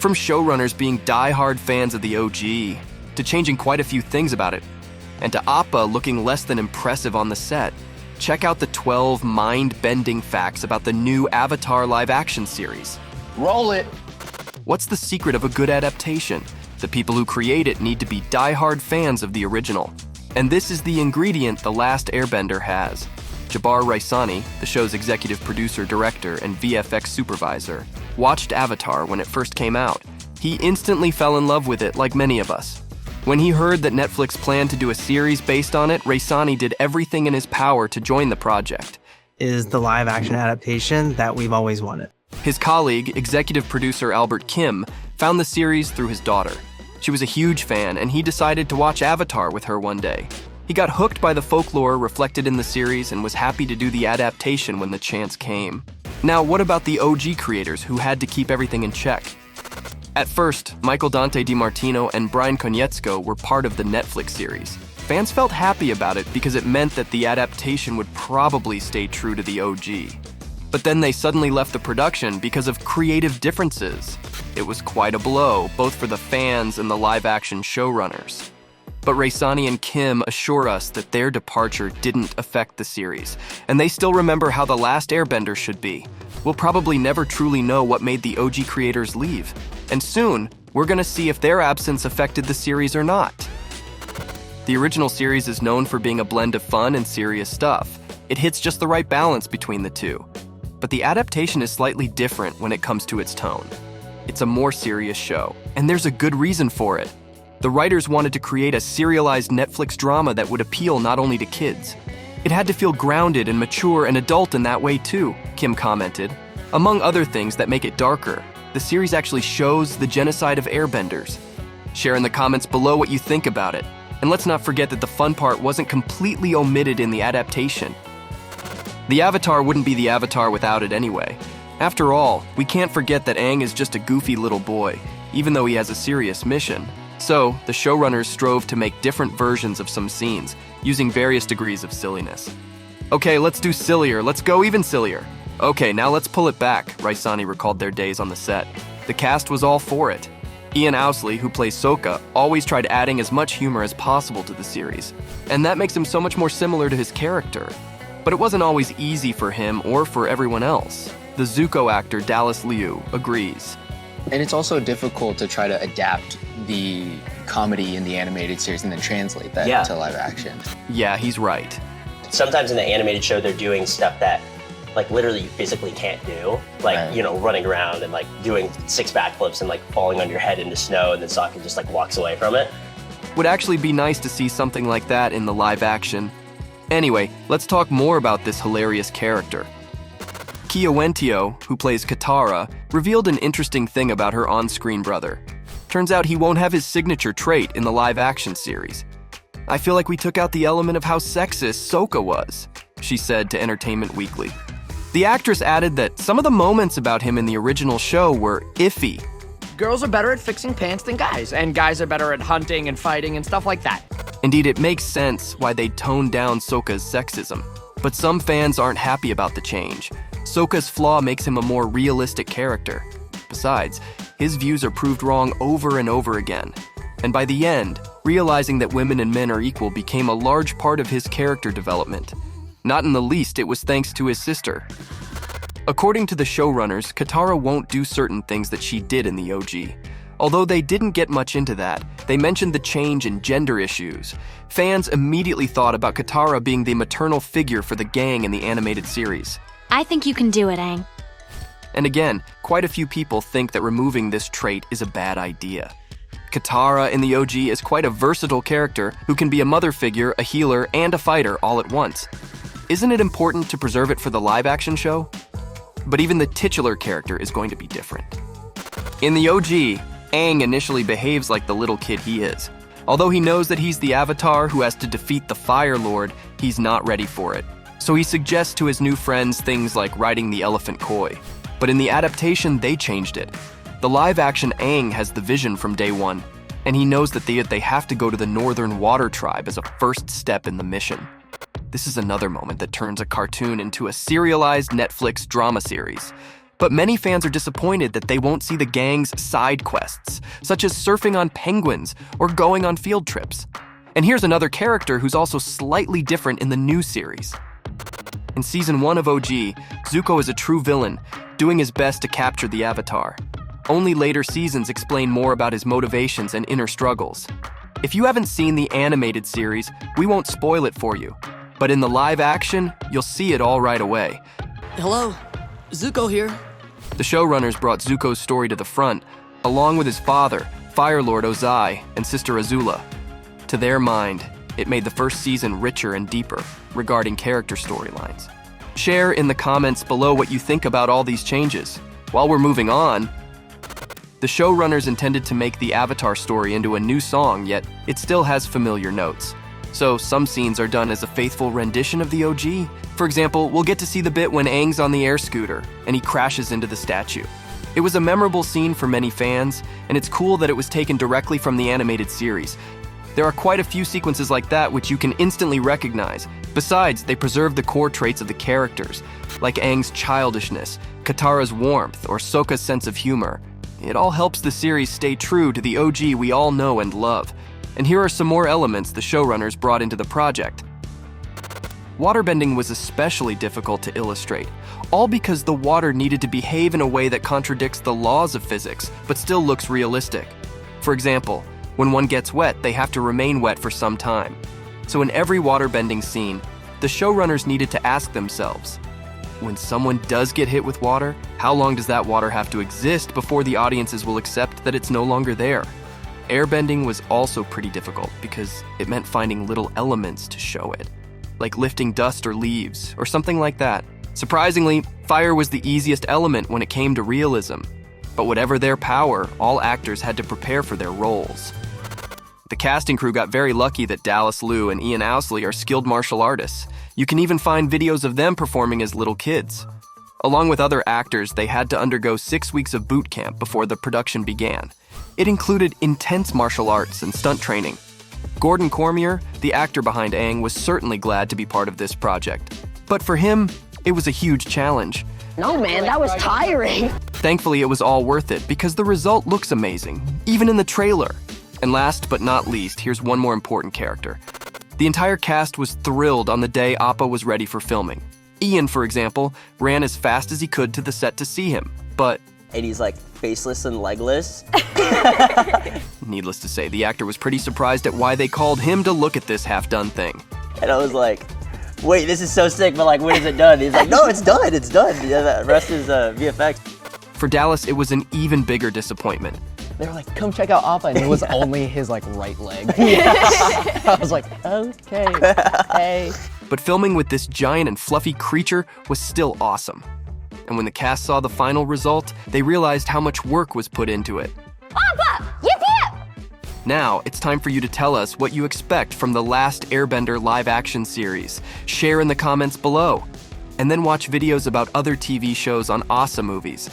From showrunners being die-hard fans of the OG, to changing quite a few things about it, and to Appa looking less than impressive on the set, check out the 12 mind-bending facts about the new Avatar live-action series. Roll it! What's the secret of a good adaptation? The people who create it need to be die-hard fans of the original. And this is the ingredient The Last Airbender has. Jabbar Raisani, the show's executive producer, director, and VFX supervisor, watched Avatar when it first came out. He instantly fell in love with it like many of us. When he heard that Netflix planned to do a series based on it, Raisani did everything in his power to join the project. Is the live-action adaptation that we've always wanted. His colleague, executive producer Albert Kim, found the series through his daughter. She was a huge fan, and he decided to watch Avatar with her one day. He got hooked by the folklore reflected in the series and was happy to do the adaptation when the chance came. Now, what about the OG creators who had to keep everything in check? At first, Michael Dante DiMartino and Brian Konietzko were part of the Netflix series. Fans felt happy about it because it meant that the adaptation would probably stay true to the OG. But then they suddenly left the production because of creative differences. It was quite a blow, both for the fans and the live-action showrunners. But Raisani and Kim assure us that their departure didn't affect the series, and they still remember how The Last Airbender should be. We'll probably never truly know what made the OG creators leave, and soon, we're gonna see if their absence affected the series or not. The original series is known for being a blend of fun and serious stuff. It hits just the right balance between the two. But the adaptation is slightly different when it comes to its tone. It's a more serious show, and there's a good reason for it. The writers wanted to create a serialized Netflix drama that would appeal not only to kids. It had to feel grounded and mature and adult in that way too, Kim commented. Among other things that make it darker, the series actually shows the genocide of airbenders. Share in the comments below what you think about it. And let's not forget that the fun part wasn't completely omitted in the adaptation. The Avatar wouldn't be the Avatar without it anyway. After all, we can't forget that Aang is just a goofy little boy, even though he has a serious mission. So, the showrunners strove to make different versions of some scenes, using various degrees of silliness. Okay, let's do sillier. Let's go even sillier. Okay, now let's pull it back, Raisani recalled their days on the set. The cast was all for it. Ian Owsley, who plays Sokka, always tried adding as much humor as possible to the series, and that makes him so much more similar to his character. But it wasn't always easy for him or for everyone else. The Zuko actor Dallas Liu agrees. And it's also difficult to try to adapt the comedy in the animated series and then translate that to live action. Yeah, he's right. Sometimes in the animated show, they're doing stuff that, like, literally you physically can't do. Like, Right. you know, running around and, like, doing 6 backflips and, like, falling on your head into snow, and then Sokka just, like, walks away from it. Would actually be nice to see something like that in the live action. Anyway, let's talk more about this hilarious character. Kia Wentio, who plays Katara, revealed an interesting thing about her on-screen brother. Turns out he won't have his signature trait in the live-action series. I feel like we took out the element of how sexist Sokka was, she said to Entertainment Weekly. The actress added that some of the moments about him in the original show were iffy. Girls are better at fixing pants than guys, and guys are better at hunting and fighting and stuff like that. Indeed, it makes sense why they toned down Sokka's sexism. But some fans aren't happy about the change. Sokka's flaw makes him a more realistic character. Besides, his views are proved wrong over and over again. And by the end, realizing that women and men are equal became a large part of his character development. Not in the least, it was thanks to his sister. According to the showrunners, Katara won't do certain things that she did in the OG. Although they didn't get much into that, they mentioned the change in gender issues. Fans immediately thought about Katara being the maternal figure for the gang in the animated series. I think you can do it, Aang. And again, quite a few people think that removing this trait is a bad idea. Katara in the OG is quite a versatile character who can be a mother figure, a healer, and a fighter all at once. Isn't it important to preserve it for the live-action show? But even the titular character is going to be different. In the OG, Aang initially behaves like the little kid he is. Although he knows that he's the Avatar who has to defeat the Fire Lord, he's not ready for it. So he suggests to his new friends things like riding the elephant koi. But in the adaptation, they changed it. The live-action Aang has the vision from day one, and he knows that they have to go to the Northern Water Tribe as a first step in the mission. This is another moment that turns a cartoon into a serialized Netflix drama series. But many fans are disappointed that they won't see the gang's side quests, such as surfing on penguins or going on field trips. And here's another character who's also slightly different in the new series. In Season 1 of OG, Zuko is a true villain, doing his best to capture the Avatar. Only later seasons explain more about his motivations and inner struggles. If you haven't seen the animated series, we won't spoil it for you. But in the live action, you'll see it all right away. Hello, Zuko here. The showrunners brought Zuko's story to the front, along with his father, Fire Lord Ozai, and sister Azula. To their mind, it made the first season richer and deeper regarding character storylines. Share in the comments below what you think about all these changes. While we're moving on, the showrunners intended to make the Avatar story into a new song, yet it still has familiar notes. So some scenes are done as a faithful rendition of the OG. For example, we'll get to see the bit when Aang's on the air scooter and he crashes into the statue. It was a memorable scene for many fans, and it's cool that it was taken directly from the animated series. There are quite a few sequences like that which you can instantly recognize. Besides, they preserve the core traits of the characters, like Aang's childishness, Katara's warmth, or Sokka's sense of humor. It all helps the series stay true to the OG we all know and love. And here are some more elements the showrunners brought into the project. Waterbending was especially difficult to illustrate, all because the water needed to behave in a way that contradicts the laws of physics, but still looks realistic. For example, when one gets wet, they have to remain wet for some time. So in every waterbending scene, the showrunners needed to ask themselves, when someone does get hit with water, how long does that water have to exist before the audiences will accept that it's no longer there? Airbending was also pretty difficult because it meant finding little elements to show it, like lifting dust or leaves, or something like that. Surprisingly, fire was the easiest element when it came to realism. But whatever their power, all actors had to prepare for their roles. The casting crew got very lucky that Dallas Liu and Ian Owsley are skilled martial artists. You can even find videos of them performing as little kids. Along with other actors, they had to undergo 6 weeks of boot camp before the production began. It included intense martial arts and stunt training. Gordon Cormier, the actor behind Aang, was certainly glad to be part of this project. But for him, it was a huge challenge. No, man, that was tiring. Thankfully, it was all worth it because the result looks amazing, even in the trailer. And last but not least, here's one more important character. The entire cast was thrilled on the day Appa was ready for filming. Ian, for example, ran as fast as he could to the set to see him, but... And he's like faceless and legless. Needless to say, the actor was pretty surprised at why they called him to look at this half-done thing. And I was like, wait, this is so sick, but like, when is it done? He's like, no, it's done, it's done. Yeah, the rest is VFX. For Dallas, it was an even bigger disappointment. They were like, come check out Appa, and it was only his like right leg. I was like, okay, hey. But filming with this giant and fluffy creature was still awesome. And when the cast saw the final result, they realized how much work was put into it. Appa! Yip yip! Now, it's time for you to tell us what you expect from the Last Airbender live-action series. Share in the comments below. And then watch videos about other TV shows on OSSA movies.